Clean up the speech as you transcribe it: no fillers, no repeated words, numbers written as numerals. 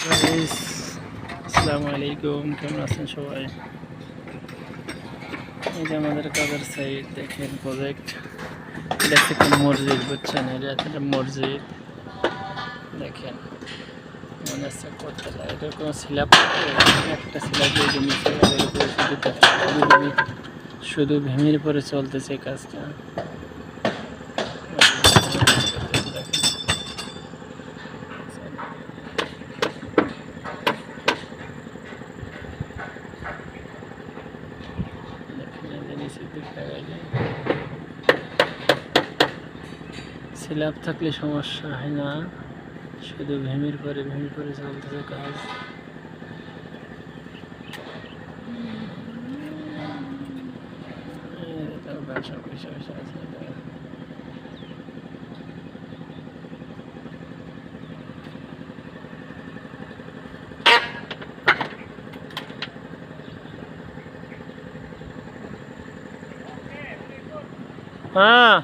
Guys, আসসালামু আলাইকুম। কেমন আছেন সবাই? এই যে আমাদের কাজের সাইড দেখেন, প্রজেক্ট। এটা হচ্ছে একটা মসজিদ, বুঝছেন? এটা একটা মসজিদ দেখেন, মনে হচ্ছে কতটা। এটার কোনো স্ল্যাব, একটা স্ল্যাব দিয়ে নিচে, এর উপরে শুধু ভেমির পরে চলতেছে কাজটা। স্ল্যাব থাকলে সমস্যা হয় না, শুধু ভেমির পরে চলতেছে কাজ। ব্যবসা পয়সা আছে। হ্যাঁ।